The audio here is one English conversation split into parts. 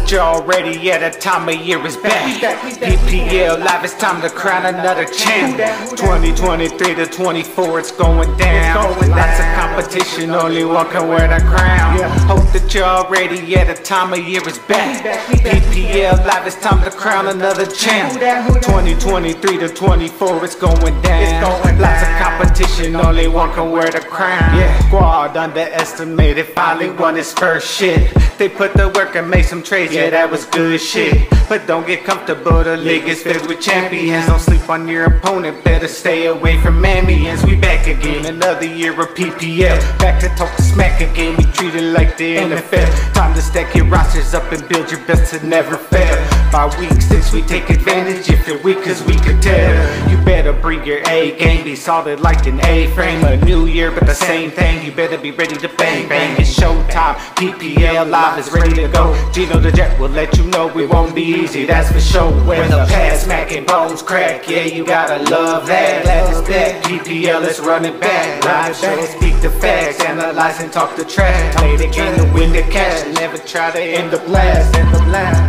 that you're already at a time of year is back. PPL live, it's time to crown another champ. 2023 to 24, it's going down. Lots of competition, only one can wear the crown. Hope that you're already at a time of year is back. PPL live, it's time to crown another champ. 2023 to 24, it's going down. Lots of competition, only one can wear the crown. Squad underestimated, finally won his first shit. They put the work and made some trades, yeah, that was good shit. But don't get comfortable, the league is filled with champions. Don't sleep on your opponent, better stay away from ambience. We back again, another year of PPL. Back to talk smack again, we treat it like the NFL. Time to stack your rosters up and build your best to never fail. By week 6 we take advantage, if you're weak cause we could tell. You better bring your A game, be solid like an A-frame. A new year but the same thing, you better be ready to bang bang. It's showtime, PPL live is ready to go. Gino the Jet will let you know it won't be easy, that's for sure. When the pass smacking bones crack, yeah, you gotta love that. Glad it's back, PPL, let's run it back. Live shows, speak the facts, analyze and talk the trash. Play the game to win the cash, never try to end the blast.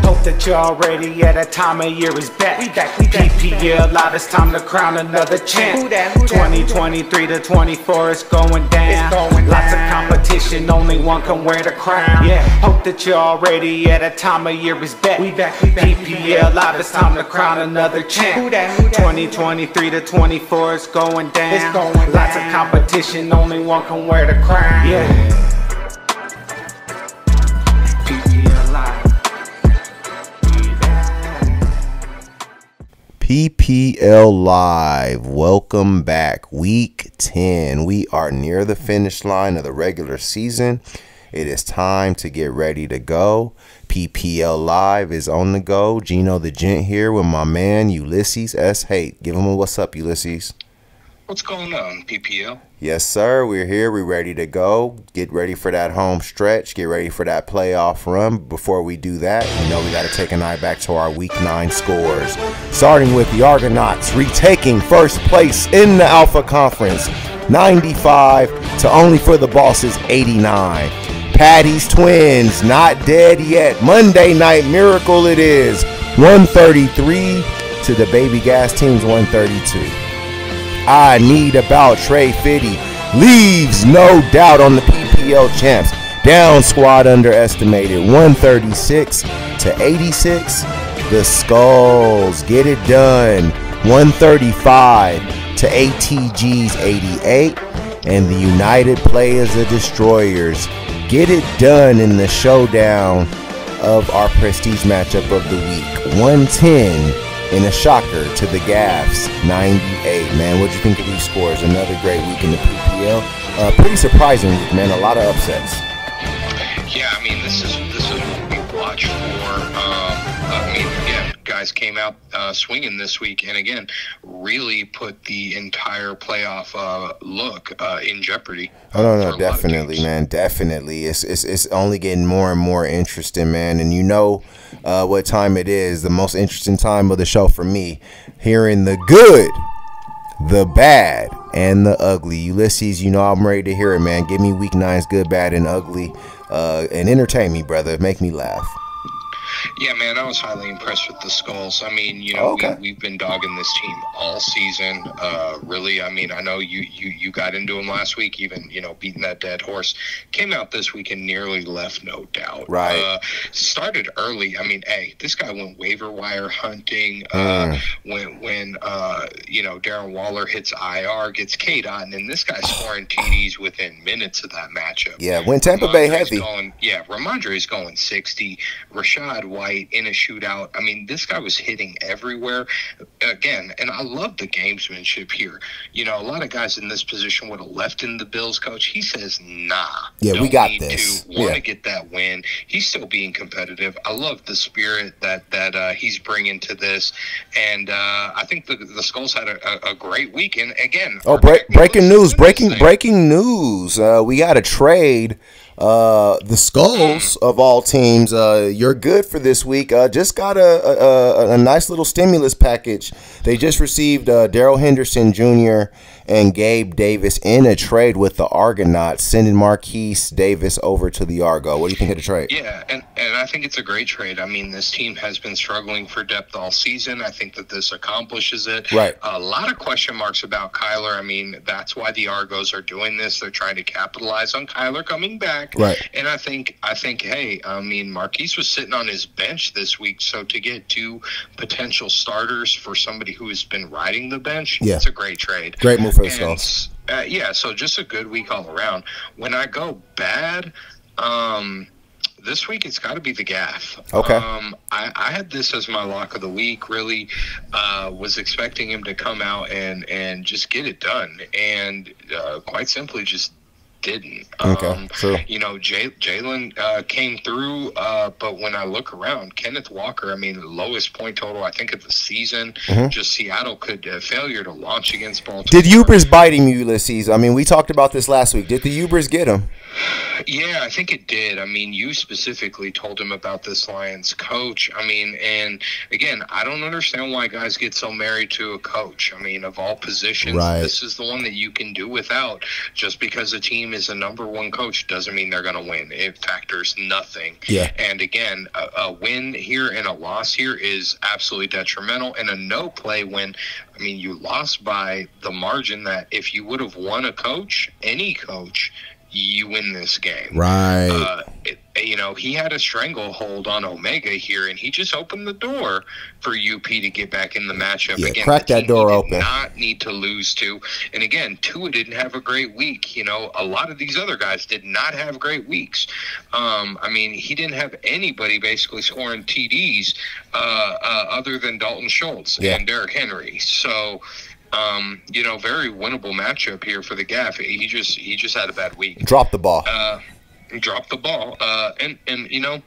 Hope that you're already at a time of year is back. PPL live, it's time to crown another champ. 2023 to 24, it's going down. Lots of competition, only one can wear the crown. Hope that you're already at a time of year is back. PPL live, it's time to crown another champ. 2023 to 24, it's going down. Lots of competition, only one can wear the crown. PPL live. PPL Live, welcome back. Week 10. We are near the finish line of the regular season. It is time to get ready to go. PPL Live is on the go. Gino the Gent here with my man Ulysses S. Haight. Give him a what's up, Ulysses. What's going on, PPL? Yes, sir. We're here. We're ready to go. Get ready for that home stretch. Get ready for that playoff run. Before we do that, you know we got to take an eye back to our Week 9 scores. Starting with the Argonauts retaking first place in the Alpha Conference, 95 to only for the Bosses, 89. Patty's Twins, not dead yet. Monday Night Miracle it is, 133 to the Baby Gas Team's 132. I Need About Trey Fitty leaves no doubt on the PPL champs. Down squad underestimated, 136 to 86. The Skulls get it done, 135 to ATG's 88. And the United Players of Destroyers get it done in the showdown of our prestige matchup of the week, 110 in a shocker to the Gaffs, 98. Man, what'd you think of these scores? Another great week in the PPL. Pretty surprising week, man. A lot of upsets. Yeah, I mean, this is what we watch for. I mean, again, guys came out swinging this week, and again, really put the entire playoff look in jeopardy. Oh no, definitely, man, definitely. It's only getting more and more interesting, man. And you know what time it is? The most interesting time of the show for me, hearing the good, the bad, and the ugly. Ulysses, you know I'm ready to hear it, man. Give me Week 9's good, bad, and ugly, and entertain me, brother. Make me laugh. Yeah, man, I was highly impressed with the Skulls. I mean, you know, we've been dogging this team all season. Really, I mean, I know you got into them last week, even, you know, beating that dead horse. Came out this week and nearly left no doubt. Right. Started early. I mean, hey, this guy went waiver wire hunting. When you know, Darren Waller hits IR, gets K-Dot, and this guy's scoring TDs within minutes of that matchup. Yeah, when Tampa Bay heavy. Ramondre's going 60. Rashad White in a shootout. I mean, this guy was hitting everywhere again, and I love the gamesmanship here. You know, a lot of guys in this position would have left in the Bills coach. He says, nah. Yeah, we got this. Want to get that win. He's still being competitive. I love the spirit that he's bringing to this, and I think the Skulls had a great weekend. Again, breaking news. We got a trade The Skulls of all teams, you're good for this week. Just got a nice little stimulus package. They just received Darrell Henderson Jr. and Gabe Davis in a trade with the Argonauts, sending Marquise Davis over to the Argo. What do you think of the trade? Yeah, and I think it's a great trade. I mean, this team has been struggling for depth all season. I think that this accomplishes it. Right. A lot of question marks about Kyler. I mean, that's why the Argos are doing this. They're trying to capitalize on Kyler coming back. Right. And I think, hey, I mean, Marquise was sitting on his bench this week, so to get 2 potential starters for somebody who has been riding the bench, it's a great trade. Great move for the Skulls. Yeah, so just a good week all around. When I go bad, this week it's got to be the GAFF. Okay. I had this as my lock of the week. Really, was expecting him to come out and just get it done, and quite simply just didn't. Okay, true. You know, Jalen came through, but when I look around, Kenneth Walker, I mean, the lowest point total, I think, of the season. Just Seattle could failure to launch against Baltimore. Did Ubers bite him, Ulysses? I mean, we talked about this last week. Did the Ubers get him? Yeah, I think it did. I mean, you specifically told him about this Lions coach. I mean, and again, I don't understand why guys get so married to a coach. I mean, of all positions, this is the one that you can do without. Just because a team is a #1 coach doesn't mean they're going to win. It factors nothing. Yeah. And again, a win here and a loss here is absolutely detrimental. And a no play when, I mean, you lost by the margin that if you would have won a coach, any coach, you win this game. Right. You know, he had a stranglehold on Omega here, and he just opened the door for UP to get back in the matchup. Yeah, again, crack that door open. Did not need to lose to. And again, Tua didn't have a great week. You know, a lot of these other guys did not have great weeks. I mean, he didn't have anybody basically scoring TDs other than Dalton Schultz and Derrick Henry. So, you know, very winnable matchup here for the GAFF. He just had a bad week. Dropped the ball. Dropped the ball. And you know,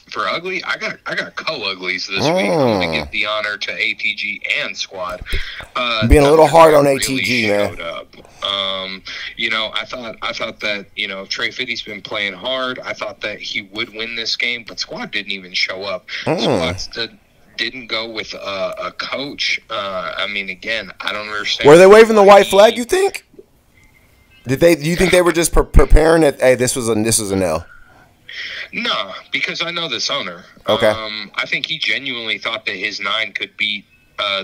for ugly, I got co-uglies this week. I'm gonna give the honor to ATG and squad. Being a little hard on ATG, really man. Showed up. You know, I thought that, you know, Trey Fitty's been playing hard. I thought that he would win this game, but squad didn't even show up. Squad didn't go with a coach. I mean, again, I don't understand. Were they waving the white flag, you think? Do you think they were just preparing that, hey, this was an L? No, because I know this owner. Okay. I think he genuinely thought that his 9 could beat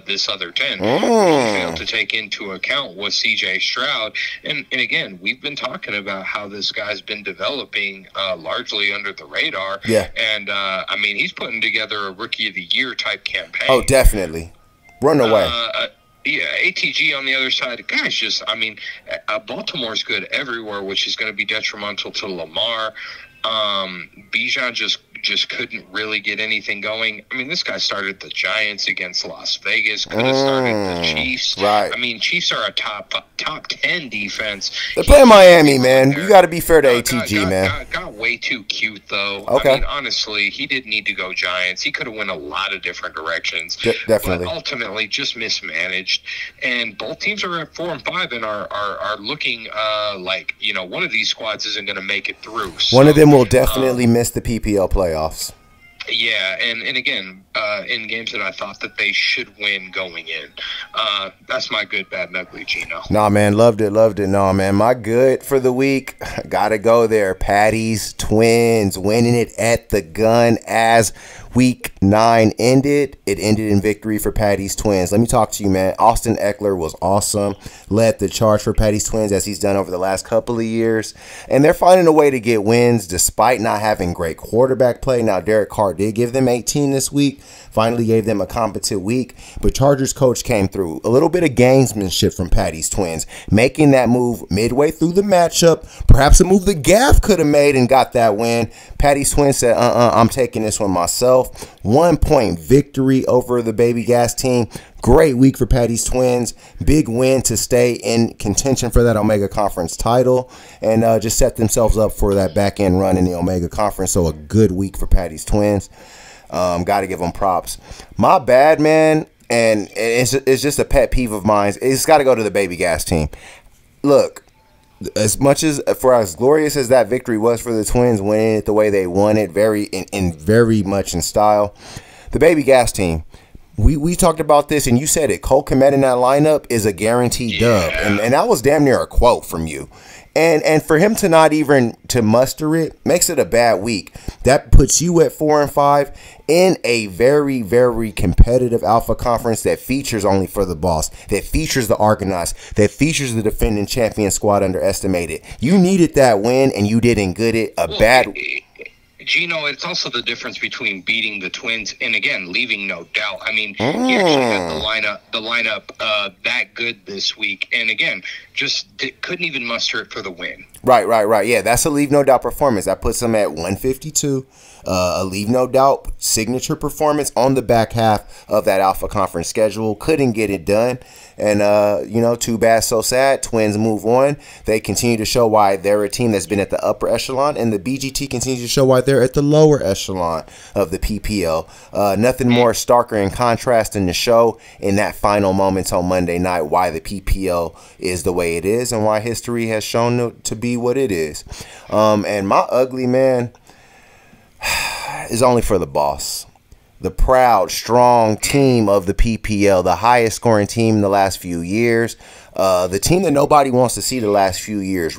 this other 10. What he failed to take into account was C.J. Stroud. And again, we've been talking about how this guy's been developing largely under the radar. Yeah. And, I mean, he's putting together a Rookie of the Year type campaign. Oh, definitely. Run away. Yeah, ATG on the other side, guys, just, I mean, Baltimore's good everywhere, which is going to be detrimental to Lamar. Bijan just couldn't really get anything going. I mean, this guy started the Giants against Las Vegas, could have started the Chiefs. Right. I mean, Chiefs are a top 10 defense. They're playing Miami, man. You got to be fair to ATG, man. Got way too cute, though. Okay. I mean, honestly, he didn't need to go Giants. He could have went a lot of different directions. Definitely. But ultimately, just mismanaged. And both teams are at 4 and 5 and are looking like, you know, one of these squads isn't going to make it through. So, one of them will definitely miss the PPL playoffs. Yeah, and again, in games that I thought that they should win going in. That's my good, bad, and ugly, Gino. Nah, man, loved it. Nah, man, my good for the week, gotta go there. Patty's Twins winning it at the gun as Week 9 ended. It ended in victory for Patty's Twins. Let me talk to you, man. Austin Eckler was awesome. Led the charge for Patty's Twins as he's done over the last couple of years. And they're finding a way to get wins despite not having great quarterback play. Now, Derek Carr did give them 18 this week. Finally gave them a competent week. But Chargers coach came through. A little bit of gamesmanship from Patty's Twins. Making that move midway through the matchup. Perhaps a move the GAFF could have made and got that win. Patty's Twins said, I'm taking this one myself. 1-point victory over the Baby Gas team. Great week for Patty's Twins. Big win to stay in contention for that Omega Conference title and just set themselves up for that back end run in the Omega Conference. So a good week for Patty's Twins. Got to give them props. My bad, man, and it's just a pet peeve of mine. It's got to go to the Baby Gas team. Look, as much as for as glorious as that victory was for the Twins, winning it the way they won it, very much in style, the Baby Gas team. We talked about this, and you said it. Cole Kmet in that lineup is a guaranteed dub, and that was damn near a quote from you. And for him to not even to muster it makes it a bad week. That puts you at 4-5 in a very, very competitive Alpha Conference that features Only for the Boss, that features the Argonauts, that features the defending champion squad underestimated. You needed that win, and you didn't get it. Gino, it's also the difference between beating the Twins and, again, leaving no doubt. I mean, he actually had the lineup that good this week, and again, just couldn't even muster it for the win. Right. Yeah, that's a leave no doubt performance. That puts him at 152. A leave no doubt signature performance on the back half of that Alpha Conference schedule. Couldn't get it done. And, too bad, so sad. Twins move on. They continue to show why they're a team that's been at the upper echelon, and the BGT continues to show why they're at the lower echelon of the PPL. Nothing more starker in contrast than to show in that final moments on Monday night why the PPL is the way it is and why history has shown to be what it is. And my ugly man is Only for the Boss. The proud, strong team of the PPL, the highest scoring team in the last few years, the team that nobody wants to see the last few years,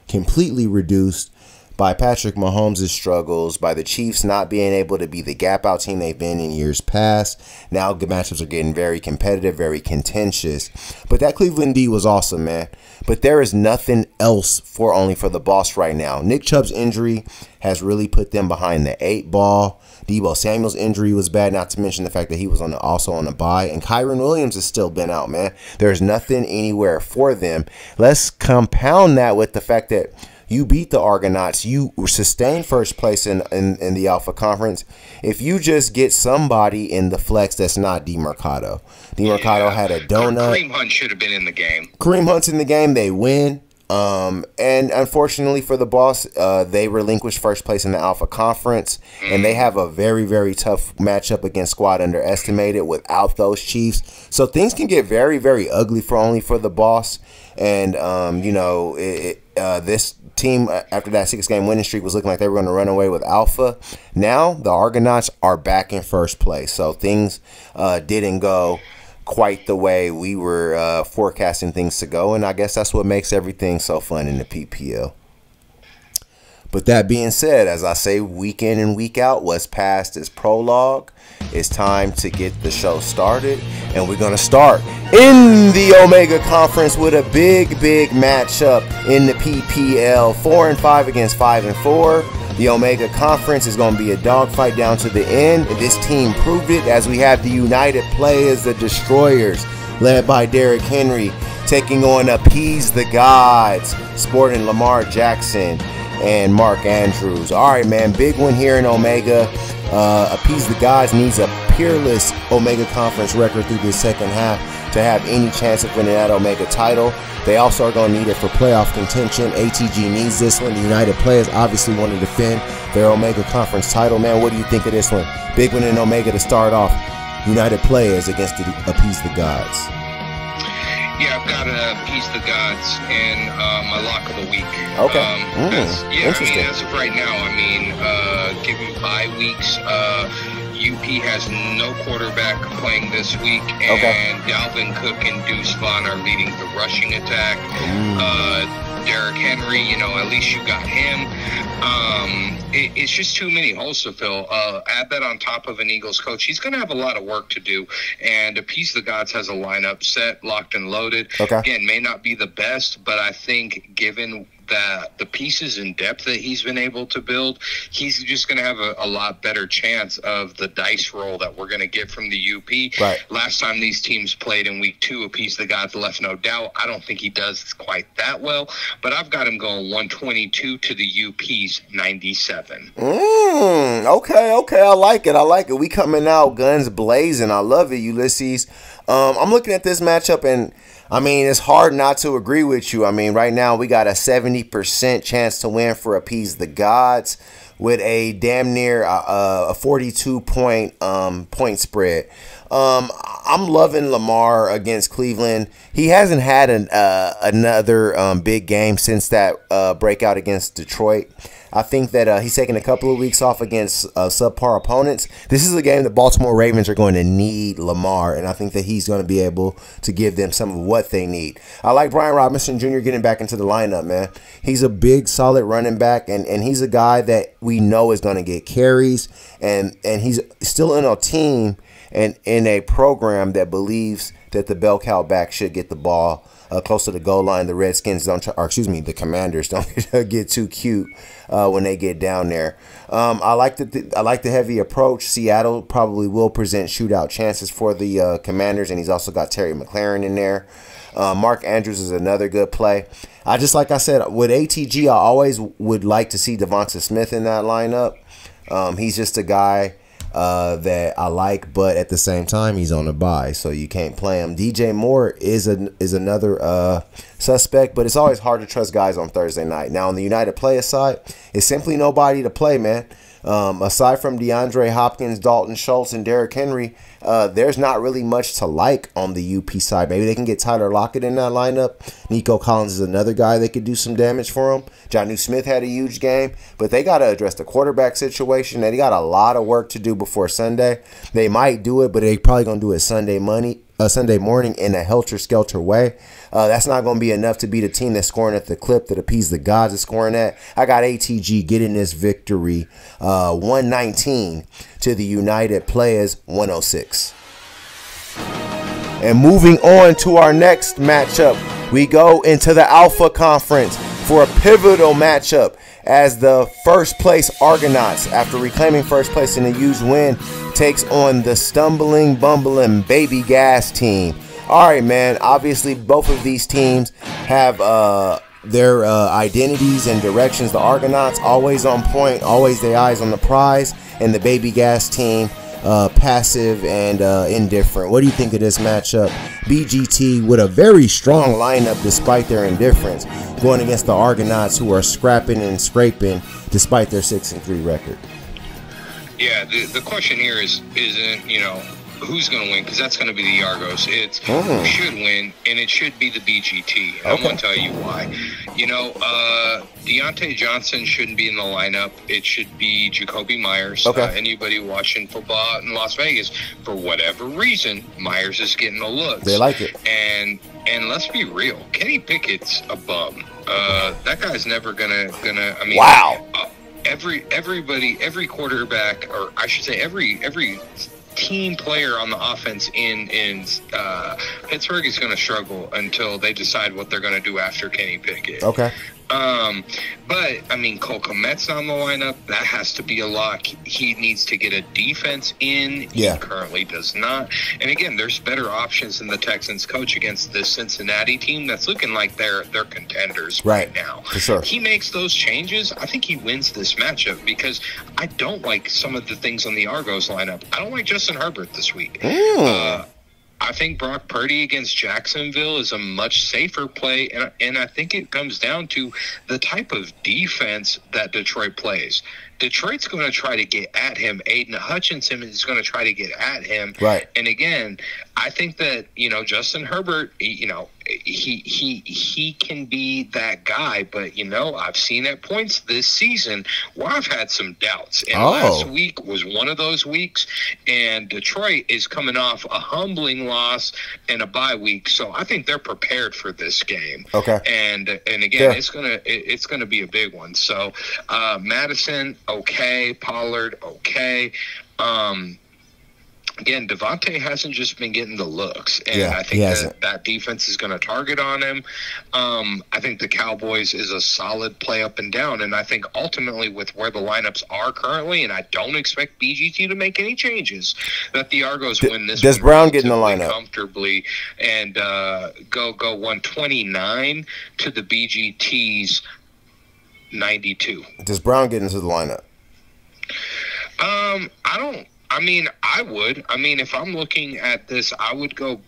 completely reduced by Patrick Mahomes' struggles, by the Chiefs not being able to be the gap-out team they've been in years past. Now the matchups are getting very competitive, very contentious. But that Cleveland D was awesome, man. But there is nothing else for Only for the Boss right now. Nick Chubb's injury has really put them behind the 8 ball. Deebo Samuel's injury was bad, not to mention the fact that he was also on a bye. And Kyron Williams has still been out, man. There's nothing anywhere for them. Let's compound that with the fact that you beat the Argonauts. You sustained first place in the Alpha Conference. If you just get somebody in the flex that's not DeMercado. DeMercado had a donut. Kareem Hunt should have been in the game. Kareem Hunt's in the game. They win. And unfortunately for the Boss, they relinquished first place in the Alpha Conference, and they have a very, very tough matchup against squad underestimated without those Chiefs. So things can get very, very ugly for Only for the Boss. And, this team, after that 6-game winning streak, was looking like they were going to run away with Alpha. Now the Argonauts are back in first place. So things didn't go quite the way we were forecasting things to go, and I guess that's what makes everything so fun in the PPL. But that being said, as I say week in and week out, what's past is prologue. It's time to get the show started, and we're going to start in the Omega Conference with a big matchup in the PPL. 4-5 against 5-4. The Omega Conference is going to be a dogfight down to the end. This team proved it as we have the United Players, the Destroyers, led by Derrick Henry, taking on Appease the Gods, sporting Lamar Jackson and Mark Andrews. All right, man, big one here in Omega. Appease the Gods needs a peerless Omega Conference record through this second half to have any chance of winning that Omega title. They also are going to need it for playoff contention. ATG needs this one. The United Players obviously want to defend their Omega Conference title. Man, what do you think of this one? Big one in Omega to start off. United Players against the Appease the Gods. Yeah, I've got to Appease the Gods in my lock of the week. Okay. Interesting. As of right now, given bye weeks, UP has no quarterback playing this week, and Dalvin Cook and Deuce Vaughn are leading the rushing attack. Derrick Henry, at least you got him. It's just too many holes to fill. Add that on top of an Eagles coach. He's going to have a lot of work to do. And Appease the Gods has a lineup set, locked and loaded. Again, may not be the best, but I think given that the pieces and depth that he's been able to build, he's just going to have a lot better chance of the dice roll that we're going to get from the UP. Right. Last time these teams played in week 2, Appease the Gods left no doubt. I don't think he does quite that well, but I've got him going 122 to the UP's 97. Okay. I like it. We coming out guns blazing. I love it, Ulysses. I'm looking at this matchup, and it's hard not to agree with you. Right now we got a 70% chance to win for Appease the Gods with a damn near a 42 point spread. I'm loving Lamar against Cleveland. He hasn't had another big game since that breakout against Detroit. I think that he's taking a couple of weeks off against subpar opponents. This is a game the Baltimore Ravens are going to need Lamar, and I think that he's going to be able to give them some of what they need. I like Brian Robinson Jr. getting back into the lineup, man. He's a big, solid running back, and he's a guy that we know is going to get carries, and he's still in a team and in a program that believes that the bell cow back should get the ball close to the goal line. The Redskins the Commanders don't get too cute when they get down there. I like the heavy approach. Seattle probably will present shootout chances for the Commanders, and he's also got Terry McLaurin in there. Mark Andrews is another good play. Like I said, with ATG, I always would like to see Devonta Smith in that lineup. He's just a guy that I like, but at the same time, he's on a bye, so you can't play him. DJ Moore is another suspect, but it's always hard to trust guys on Thursday night. Now, on the United Players side, it's simply nobody to play, man. Aside from DeAndre Hopkins, Dalton Schultz, and Derrick Henry, there's not really much to like on the UP side. Maybe they can get Tyler Lockett in that lineup. Nico Collins is another guy that could do some damage for them. Jonnu Smith had a huge game, but they got to address the quarterback situation. They got a lot of work to do before Sunday. They might do it, but they probably going to do it Sunday morning in a helter-skelter way. That's not going to be enough to beat a team that's scoring at the clip that appease the gods is scoring at. I got ATG getting this victory 119 to the United Players 106. And moving on to our next matchup, we go into the Alpha Conference for a pivotal matchup as the first place Argonauts, after reclaiming first place in a huge win, takes on the stumbling, bumbling Baby Gas team. All right, man. Obviously, both of these teams have their identities and directions. The Argonauts always on point, always their eyes on the prize, and the Baby Gas team passive and indifferent. What do you think of this matchup? BGT with a very strong lineup despite their indifference, going against the Argonauts, who are scrapping and scraping despite their 6-3 record. Yeah, the question here isn't, who's going to win, because that's going to be the Argos. It's who should win, and it should be the BGT. And I'm going to tell you why. Deontay Johnson shouldn't be in the lineup. It should be Jacoby Myers. Anybody watching football out in Las Vegas, for whatever reason, Myers is getting the looks. They like it. And let's be real, Kenny Pickett's a bum. That guy's never gonna. I mean, wow. Every quarterback, or I should say, every team player on the offense in Pittsburgh is going to struggle until they decide what they're going to do after Kenny Pickett. Okay. But I mean, Cole Kmet's on the lineup. That has to be a lock. He needs to get a defense in. Yeah. He currently does not. And again, there's better options than the Texans coach against this Cincinnati team that's looking like they're contenders right now. For sure. He makes those changes. I think he wins this matchup, because I don't like some of the things on the Argos lineup. I don't like Justin Herbert this week. I think Brock Purdy against Jacksonville is a much safer play, and I think it comes down to the type of defense that Detroit plays. Detroit's going to try to get at him. Aiden Hutchinson is going to try to get at him. Right. And again, I think that, Justin Herbert, he can be that guy, but I've seen at points this season where I've had some doubts. And last week was one of those weeks, and Detroit is coming off a humbling loss and a bye week, so I think they're prepared for this game. Okay. And again, it's gonna be a big one. So Madison, okay. Pollard, okay. Again, Devontae hasn't just been getting the looks, and I think that defense is going to target on him. I think the Cowboys is a solid play up and down, and I think ultimately with where the lineups are currently, and I don't expect BGT to make any changes, that the Argos win this. Does Brown get in the lineup comfortably and go 129 to the BGT's 92? Does Brown get into the lineup? I would. If I'm looking at this, I would go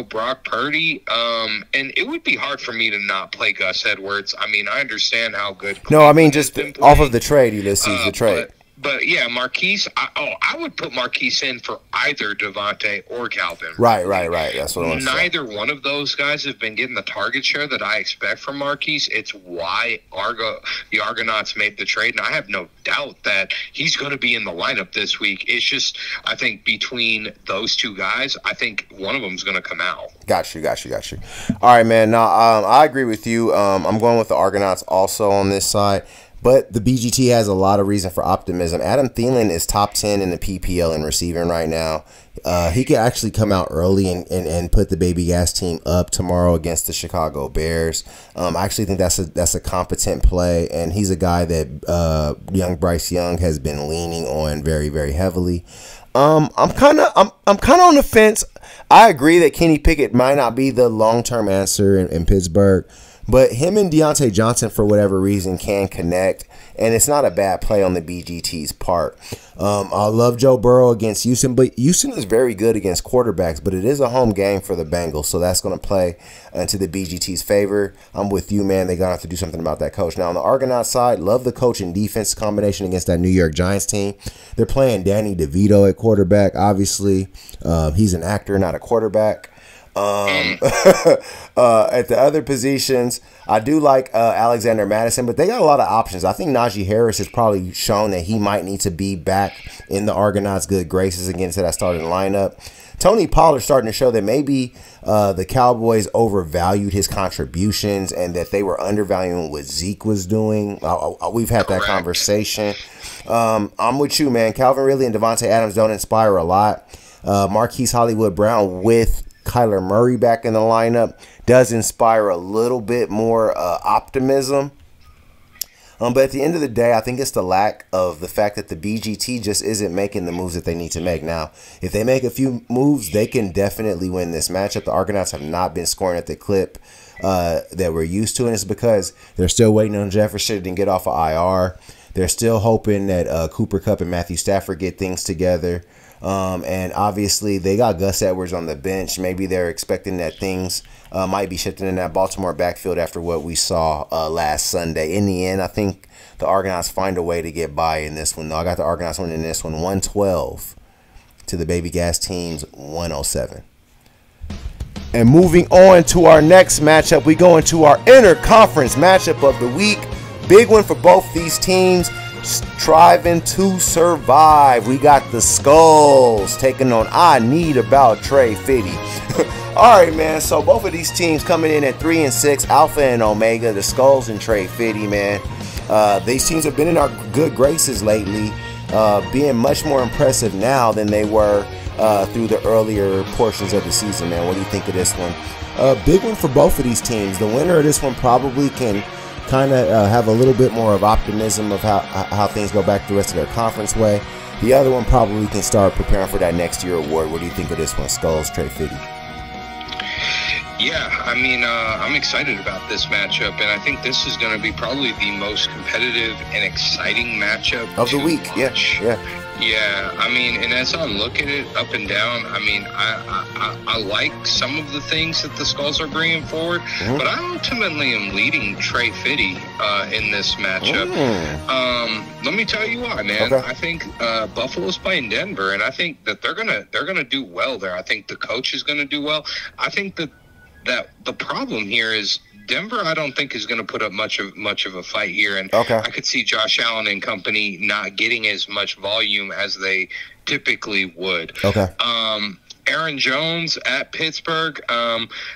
Brock Purdy. And it would be hard for me to not play Gus Edwards. I understand how good. No, just off of the trade, Ulysses, the trade. But yeah, Marquise. I would put Marquise in for either Devontae or Calvin. Right. That's what I'm saying. Neither one of those guys have been getting the target share that I expect from Marquise. It's why the Argonauts made the trade, and I have no doubt that he's going to be in the lineup this week. It's just, I think between those two guys, I think one of them is going to come out. Got you. All right, man. Now, I agree with you. I'm going with the Argonauts also on this side. But the BGT has a lot of reason for optimism. Adam Thielen is top 10 in the PPL in receiving right now. He could actually come out early and put the Baby Gas team up tomorrow against the Chicago Bears. I actually think that's a competent play, and he's a guy that young Bryce Young has been leaning on very, very heavily. I'm kind of on the fence. I agree that Kenny Pickett might not be the long-term answer in Pittsburgh. But him and Deontay Johnson, for whatever reason, can connect. And it's not a bad play on the BGT's part. I love Joe Burrow against Houston. But Houston is very good against quarterbacks. But it is a home game for the Bengals. So that's going to play into the BGT's favor. I'm with you, man. They're going to have to do something about that coach. Now, on the Argonaut side, love the coach and defense combination against that New York Giants team. They're playing Danny DeVito at quarterback, obviously. He's an actor, not a quarterback. At the other positions, I do like Alexander Madison, but they got a lot of options. I think Najee Harris has probably shown that he might need to be back in the Argonauts' good graces against that starting lineup. Tony Pollard starting to show that maybe the Cowboys overvalued his contributions and that they were undervaluing what Zeke was doing. We've had that conversation. I'm with you, man. Calvin Ridley and Devontae Adams don't inspire a lot. Marquise Hollywood Brown with Kyler Murray back in the lineup does inspire a little bit more optimism. But at the end of the day, I think it's the lack of the fact that the BGT just isn't making the moves that they need to make. Now, if they make a few moves, they can definitely win this matchup. The Argonauts have not been scoring at the clip that we're used to, and it's because they're still waiting on Jefferson to get off of IR. They're still hoping that Cooper Kupp and Matthew Stafford get things together. And obviously they got Gus Edwards on the bench. Maybe they're expecting that things might be shifting in that Baltimore backfield after what we saw last Sunday. In the end, I think the Argonauts find a way to get by in this one. No, I got the Argonauts winning this one 112 to the Baby Gas team's 107. And moving on to our next matchup, we go into our interconference matchup of the week. Big one for both these teams. Striving to survive. We got the Skulls taking on I Need About Trey Fitty. All right, man. So both of these teams coming in at 3-6, Alpha and Omega. The Skulls and Trey Fitty, man. These teams have been in our good graces lately, being much more impressive now than they were through the earlier portions of the season, man. What do you think of this one? Big one for both of these teams. The winner of this one probably can kind of have a little bit more of optimism of how things go back the rest of their conference way. The other one probably can start preparing for that next year award. What do you think of this one, Skulls, Trey Fitty? Yeah, I mean, I'm excited about this matchup, and I think this is going to be probably the most competitive and exciting matchup of the week. Yeah, I mean, and as I look at it up and down, I mean, I like some of the things that the Skulls are bringing forward, but I ultimately am leading Trey Fitty in this matchup. Let me tell you why, man. I think Buffalo's playing Denver, and I think that they're gonna do well there. I think the coach is gonna do well. I think that the problem here is Denver, I don't think is going to put up much of a fight here, and I could see Josh Allen and company not getting as much volume as they typically would. Aaron Jones at Pittsburgh.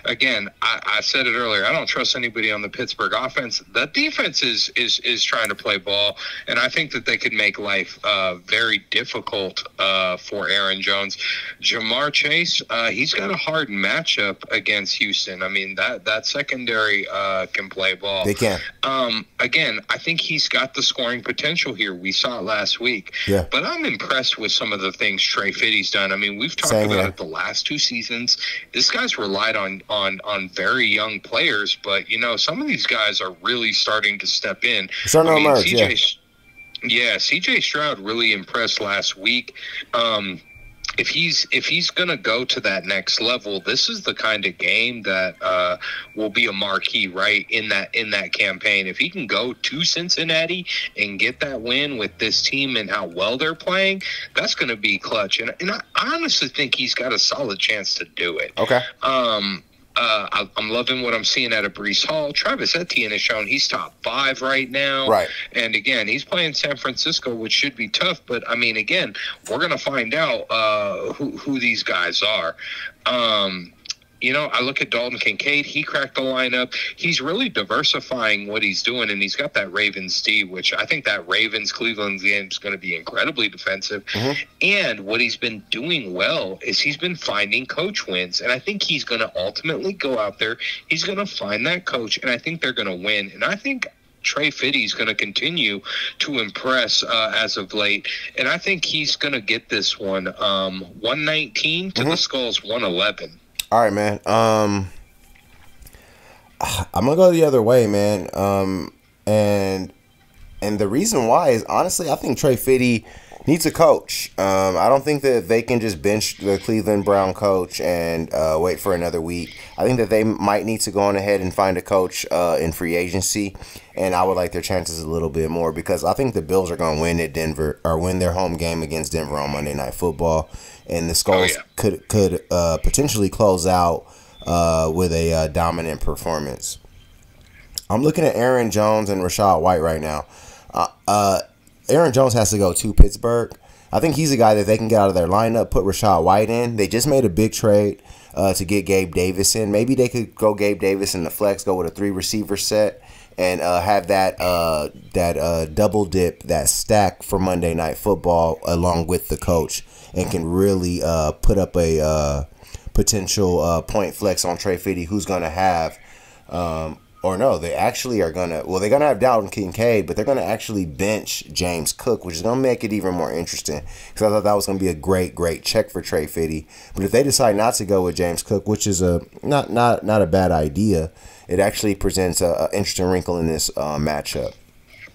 Again, I said it earlier. I don't trust anybody on the Pittsburgh offense. The defense is trying to play ball, and I think that they could make life very difficult for Aaron Jones. Jamar Chase, he's got a hard matchup against Houston. I mean, that secondary can play ball. They can. Again, I think he's got the scoring potential here. We saw it last week. Yeah. But I'm impressed with some of the things Trey Fitty's done. I mean, we've talked about it the last two seasons. This guy's relied on very young players, but you know, some of these guys are really starting to step in. CJ Stroud really impressed last week. if he's gonna go to that next level, this is the kind of game that will be a marquee, right, in that campaign. If he can go to Cincinnati and get that win with this team and how well they're playing, that's going to be clutch. And I honestly think he's got a solid chance to do it. Okay. I'm loving what I'm seeing out of Breece Hall. Travis Etienne has shown he's top 5 right now. Right. And again, he's playing San Francisco, which should be tough. But I mean, again, we're going to find out who these guys are. I look at Dalton Kincaid. He cracked the lineup. He's really diversifying what he's doing, and he's got that Ravens D, which I think that Ravens-Cleveland game is going to be incredibly defensive. Mm-hmm. And what he's been doing well is he's been finding coach wins, and I think he's going to ultimately go out there. He's going to find that coach, and I think they're going to win. And I think Trey Fiddy's going to continue to impress as of late, and I think he's going to get this one 119 to the Skulls 111. All right, man. I'm gonna go the other way, man. And the reason why is, honestly, I think Trey Fiddy needs a coach. I don't think that they can just bench the Cleveland Brown coach and wait for another week. I think that they might need to go on ahead and find a coach in free agency, and I would like their chances a little bit more, because I think the Bills are going to win at Denver, or win their home game against Denver on Monday Night Football, and the Skulls could potentially close out with a dominant performance. I'm looking at Aaron Jones and Rachaad White right now. Aaron Jones has to go to Pittsburgh. I think he's a guy that they can get out of their lineup, put Rachaad White in. They just made a big trade to get Gabe Davis in. Maybe they could go Gabe Davis in the flex, go with a 3-receiver set, and have that double dip, that stack for Monday Night Football along with the coach, and can really put up a potential point flex on Trey Fiddy, who's going to have or no, they actually are going to, well, they're going to have Dalton Kincaid, but they're going to actually bench James Cook, which is going to make it even more interesting, because I thought that was going to be a great check for Trey Fiddy. But if they decide not to go with James Cook, which is not a bad idea, it actually presents an interesting wrinkle in this matchup.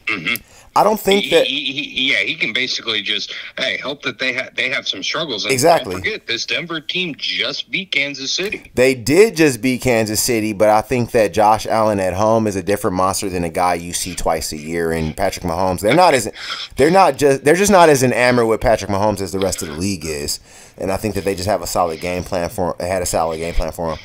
Mm-hmm. I don't think that he can basically just hope that they have some struggles. And exactly. Don't forget, this Denver team just beat Kansas City. They did just beat Kansas City, but I think that Josh Allen at home is a different monster than a guy you see twice a year. And Patrick Mahomes, they're just not as enamored with Patrick Mahomes as the rest of the league is. And I think that they just have a solid game plan for him. They had a solid game plan for him.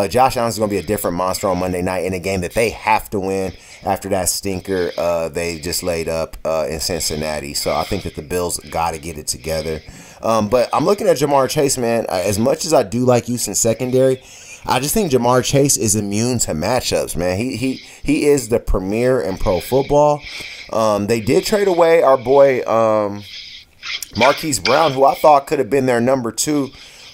Josh Allen is going to be a different monster on Monday night in a game that they have to win after that stinker they just laid up in Cincinnati. So I think that the Bills got to get it together. But I'm looking at Jamar Chase, man. As much as I do like Houston secondary, I just think Jamar Chase is immune to matchups, man. He is the premier in pro football. They did trade away our boy Marquise Brown, who I thought could have been their number 2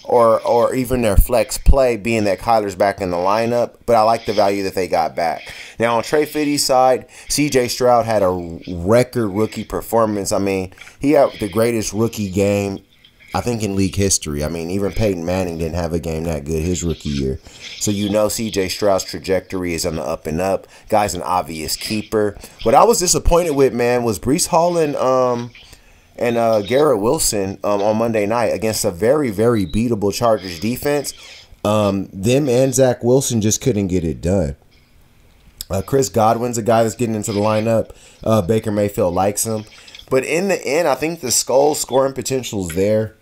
or even their flex play, being that Kyler's back in the lineup. But I like the value that they got back. Now, on Trey Fiddy's side, C.J. Stroud had a record rookie performance. I mean, he had the greatest rookie game, I think, in league history. I mean, even Peyton Manning didn't have a game that good his rookie year. So you know C.J. Stroud's trajectory is on the up and up. Guy's an obvious keeper. What I was disappointed with, man, was Breece Hall and Garrett Wilson on Monday night against a very beatable Chargers defense. Them and Zach Wilson just couldn't get it done. Chris Godwin's a guy that's getting into the lineup. Baker Mayfield likes him. But in the end, I think the Skulls' scoring potential is there.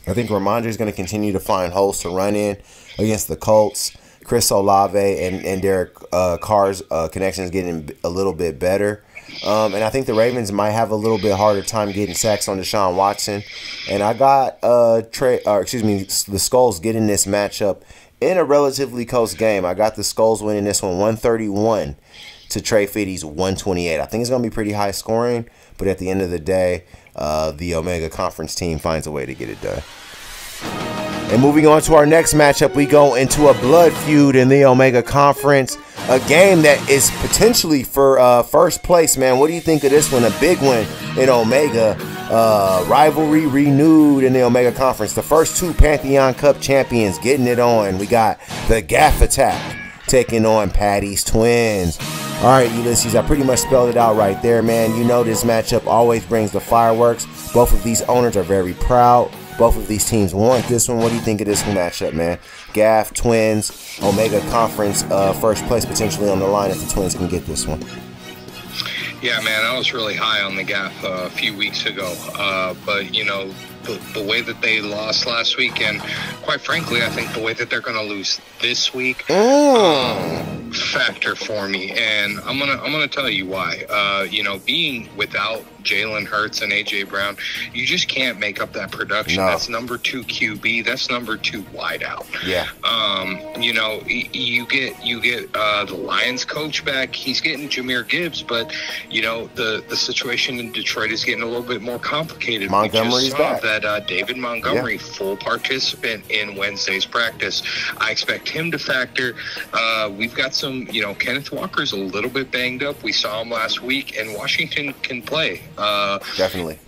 I think Ramondre is going to continue to find holes to run in against the Colts. Chris Olave and Derek Carr's connection is getting a little bit better. And I think the Ravens might have a little bit harder time getting sacks on Deshaun Watson. And I got the Skulls getting this matchup in a relatively close game. I got the Skulls winning this one 131 to Trey Fiddy's 128. I think it's going to be pretty high scoring, but at the end of the day, the Omega Conference team finds a way to get it done. And moving on to our next matchup, we go into a blood feud in the Omega Conference. A game that is potentially for first place, man. What do you think of this one? A big one in Omega. Rivalry renewed in the Omega Conference. The first 2 Pantheon Cup champions getting it on. We got the GAFF Attack taking on Patty's Twins. All right, Ulysses, I pretty much spelled it out right there, man. You know this matchup always brings the fireworks. Both of these owners are very proud. Both of these teams want this one. What do you think of this matchup, man? GAFF, Twins, Omega Conference, first place potentially on the line if the Twins can get this one. Yeah, man, I was really high on the GAFF a few weeks ago, but, you know, the way that they lost last week, and quite frankly, I think the way that they're going to lose this week, factor for me, and I'm gonna tell you why. You know, being without Jalen Hurts and AJ Brown, you just can't make up that production. No. That's number 2 QB. That's number 2 wideout. Yeah. You know, you get the Lions coach back. He's getting Jahmyr Gibbs, but you know the situation in Detroit is getting a little bit more complicated. Montgomery's back. That David Montgomery, full participant in Wednesday's practice. I expect him to factor. We've got some, you know, Kenneth Walker's a little bit banged up. We saw him last week, and Washington can play. Definitely.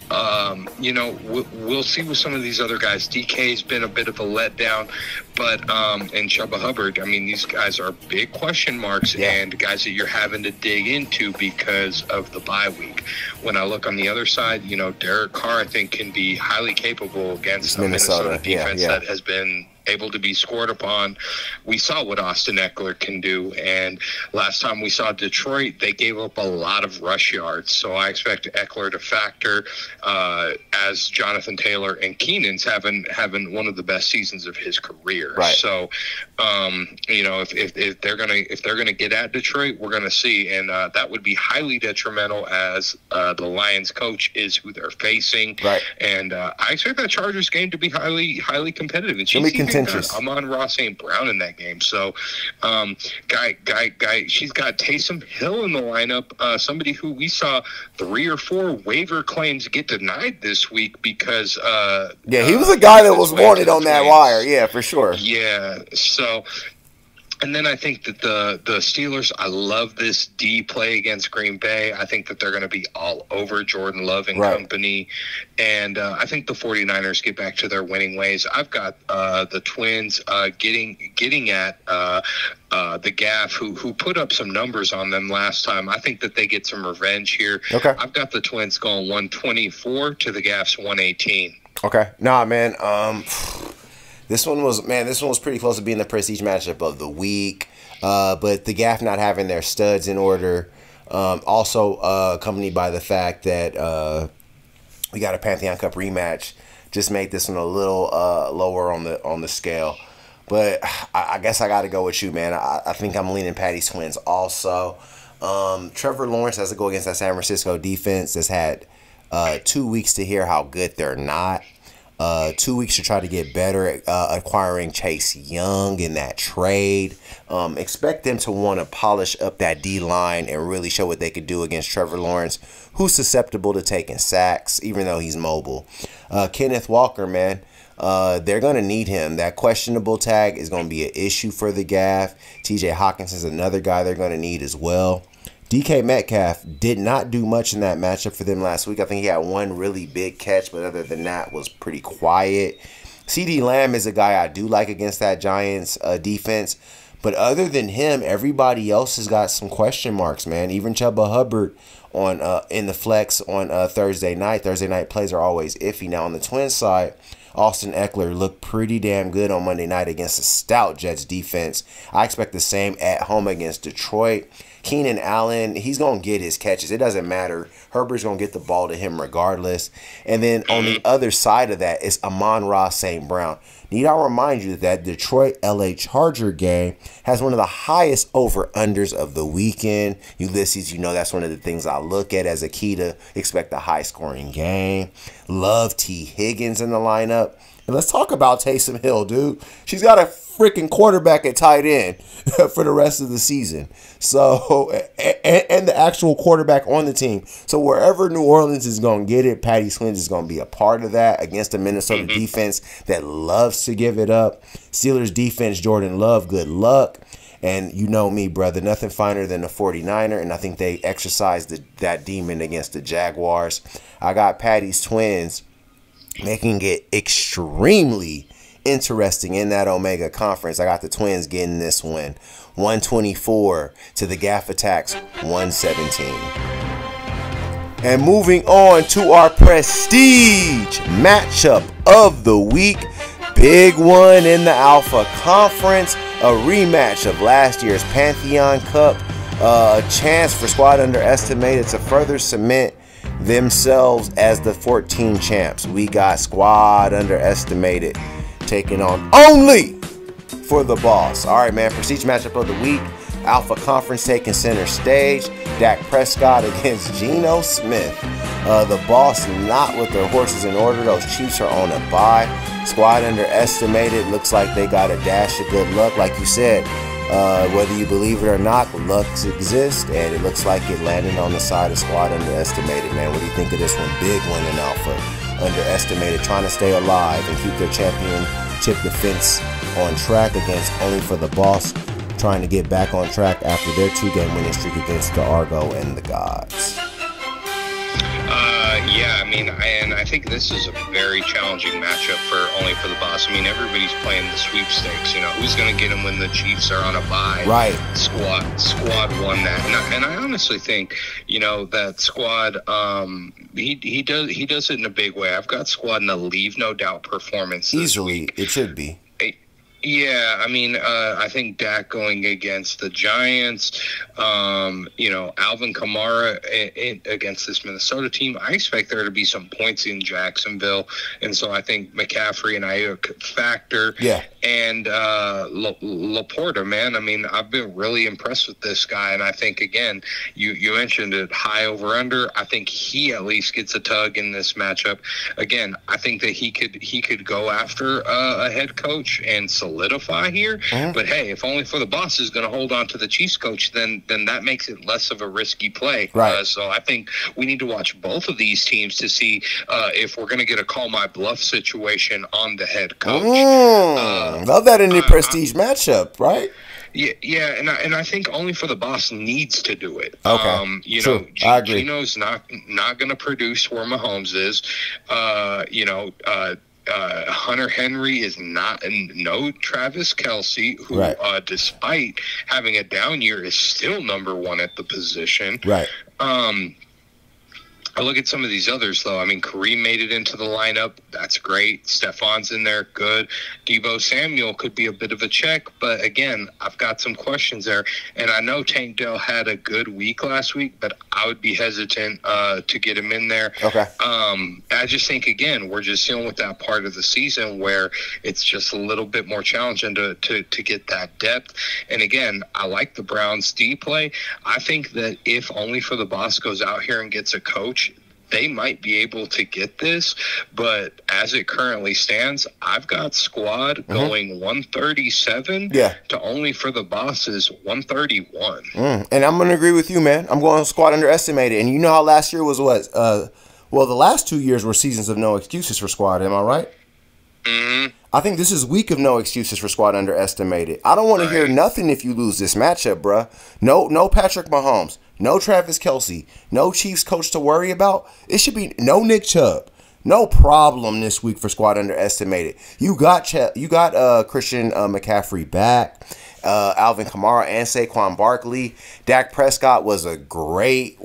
You know, we'll see with some of these other guys. DK's been a bit of a letdown, but and Chuba Hubbard, I mean, these guys are big question marks and guys that you're having to dig into because of the bye week. When I look on the other side, you know, Derek Carr, I think, can be highly capable against a Minnesota defense that has been able to be scored upon. We saw what Austin Eckler can do, and last time we saw Detroit, they gave up a lot of rush yards. So I expect Eckler to factor as Jonathan Taylor and Keenan's having one of the best seasons of his career. Right. So you know, if they're gonna get at Detroit, we're gonna see, and that would be highly detrimental as the Lions coach is who they're facing. Right. And I expect that Chargers game to be highly competitive. And Amon-Ra St. Brown in that game. So, she's got Taysom Hill in the lineup, somebody who we saw 3 or 4 waiver claims get denied this week because he was a guy that was wanted on that wire. Yeah, for sure. Yeah. So, and then I think that the Steelers, I love this D play against Green Bay. I think that they're going to be all over Jordan Love and company. And I think the 49ers get back to their winning ways. I've got the Twins getting at the GAFF, who put up some numbers on them last time. I think that they get some revenge here. Okay. I've got the Twins going 124 to the GAFF's 118. Okay. Nah, man. This one was pretty close to being the prestige matchup of the week. But the GAFF not having their studs in order, also accompanied by the fact that we got a Pantheon Cup rematch, just made this one a little lower on the scale. But I guess I got to go with you, man. I think I'm leaning Patty's Twins also. Trevor Lawrence has to go against that San Francisco defense that's had 2 weeks to hear how good they're not. 2 weeks to try to get better at acquiring Chase Young in that trade. Expect them to want to polish up that D-line and really show what they could do against Trevor Lawrence, who's susceptible to taking sacks, even though he's mobile. Kenneth Walker, man, they're going to need him. That questionable tag is going to be an issue for the GAFF. TJ Hawkins is another guy they're going to need as well. DK Metcalf did not do much in that matchup for them last week. I think he had one really big catch, but other than that was pretty quiet. CeeDee Lamb is a guy I do like against that Giants defense. But other than him, everybody else has got some question marks, man. Even Chuba Hubbard on in the flex on Thursday night. Thursday night plays are always iffy. Now on the Twins side, Austin Eckler looked pretty damn good on Monday night against a stout Jets defense. I expect the same at home against Detroit. Keenan Allen, he's going to get his catches. It doesn't matter. Herbert's going to get the ball to him regardless. And then on the other side of that is Amon-Ra St. Brown. Need I remind you that Detroit-LA Charger game has one of the highest over-unders of the weekend. Ulysses, you know that's one of the things I look at as a key to expect a high-scoring game. Love T. Higgins in the lineup. And let's talk about Taysom Hill, dude. She's got a freaking quarterback at tight end for the rest of the season. So, and the actual quarterback on the team. So wherever New Orleans is going to get it, Patty Twins is going to be a part of that against the Minnesota defense that loves to give it up. Steelers defense, Jordan Love, good luck. And you know me, brother, nothing finer than a 49er, and I think they exercised that demon against the Jaguars. I got Patty's Twins making it extremely interesting in that Omega Conference. I got the Twins getting this win. 124 to the GAFF Attacks 117. And moving on to our prestige matchup of the week. Big one in the Alpha Conference. A rematch of last year's Pantheon Cup. A chance for Squad Underestimated to further cement themselves as the 14 champs. We got Squad Underestimated taking on only for the boss. All right, man. Prestige matchup of the week. Alpha Conference taking center stage. Dak Prescott against Geno Smith. The boss not with their horses in order. Those Chiefs are on a bye. Squad Underestimated. Looks like they got a dash of good luck. Like you said, whether you believe it or not, luck exists, and it looks like it landed on the side of Squad Underestimated, man. What do you think of this one? Big one in Alpha Underestimated, trying to stay alive and keep their championship defense on track against only for the boss, trying to get back on track after their 2-game winning streak against the Argo and the Gods. Yeah, I mean, and I think this is a very challenging matchup for only for the boss. I mean, everybody's playing the sweepstakes. You know, who's going to get them when the Chiefs are on a bye? Right. Squad won that, and I honestly think, you know, that Squad, he does it in a big way. I've got Squad in a leave no doubt performance this easily week. It should be. Yeah, I mean, I think Dak going against the Giants, you know, Alvin Kamara against this Minnesota team. I expect there to be some points in Jacksonville, and so I think McCaffrey and Ayuk factor. Yeah. And Laporta, man, I mean, I've been really impressed with this guy, and I think, again, you mentioned it, high over-under. I think he at least gets a tug in this matchup. Again, I think that he could go after a head coach and solidify here. But hey, if only for the boss is going to hold on to the Chiefs coach, then that makes it less of a risky play. Right. So I think we need to watch both of these teams to see if we're going to get a call my bluff situation on the head coach. Love that in the prestige matchup, right? Yeah, and I think only for the boss needs to do it. Okay, you true. know, I agree. Geno's not going to produce where Mahomes is. You know, Hunter Henry is no Travis Kelce, who, right. Despite having a down year, is still number one at the position. Right. I look at some of these others, though. I mean, Kareem made it into the lineup. That's great. Stefan's in there. Good. Deebo Samuel could be a bit of a check. But, again, I've got some questions there. And I know Tank Dell had a good week last week, but I would be hesitant to get him in there. Okay. I just think, again, we're just dealing with that part of the season where it's just a little bit more challenging to get that depth. And, again, I like the Browns' D play. I think that if only for the boss goes out here and gets a coach, they might be able to get this, but as it currently stands, I've got Squad going 137 to only for the bosses 131. And I'm going to agree with you, man. I'm going Squad Underestimated. And you know how last year was what? Well, the last 2 years were seasons of no excuses for Squad. Am I right? I think this is week of no excuses for Squad Underestimated. I don't want to hear nothing if you lose this matchup, bruh. No Patrick Mahomes. No Travis Kelce. No Chiefs coach to worry about. It should be no Nick Chubb. No problem this week for Squad Underestimated. You got Christian McCaffrey back. Alvin Kamara and Saquon Barkley. Dak Prescott was a great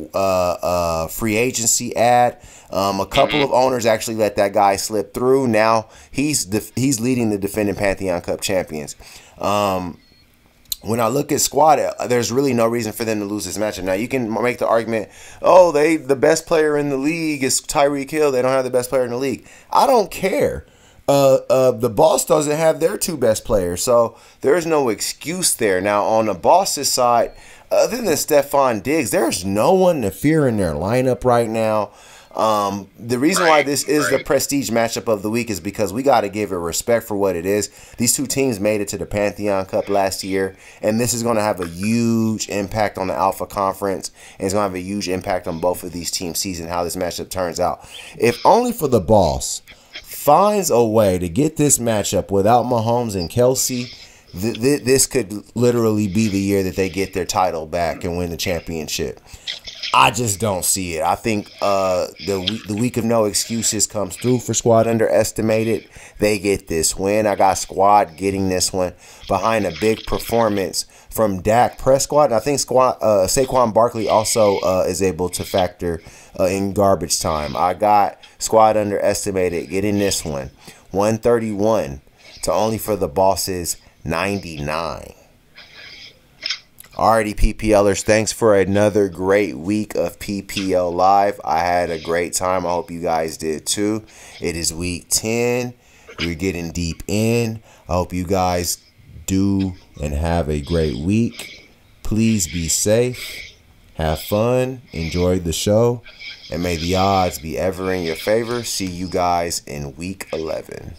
free agency ad. A couple of owners actually let that guy slip through. Now he's leading the defending Pantheon Cup champions. When I look at Squad, there's really no reason for them to lose this matchup. Now, you can make the argument, the best player in the league is Tyreek Hill. They don't have the best player in the league. I don't care. The boss doesn't have their two best players, so there's no excuse there. Now, on the boss's side, other than Stephon Diggs, there's no one to fear in their lineup right now. The reason why this is the prestige matchup of the week is because we got to give it respect for what it is. These two teams made it to the Pantheon Cup last year, and this is going to have a huge impact on the Alpha Conference, and it's going to have a huge impact on both of these teams' season, how this matchup turns out. If only for the boss finds a way to get this matchup without Mahomes and Kelce, this could literally be the year that they get their title back and win the championship. I just don't see it. I think the week of no excuses comes through for Squad Underestimated. They get this win. I got Squad getting this one behind a big performance from Dak Prescott. And I think Saquon Barkley also is able to factor in garbage time. I got Squad Underestimated getting this one. 131 to only for the Bosses 99. Alrighty, PPLers, thanks for another great week of PPL Live. I had a great time. I hope you guys did too. It is week 10. We're getting deep in. I hope you guys do and have a great week. Please be safe. Have fun. Enjoy the show. And may the odds be ever in your favor. See you guys in week 11.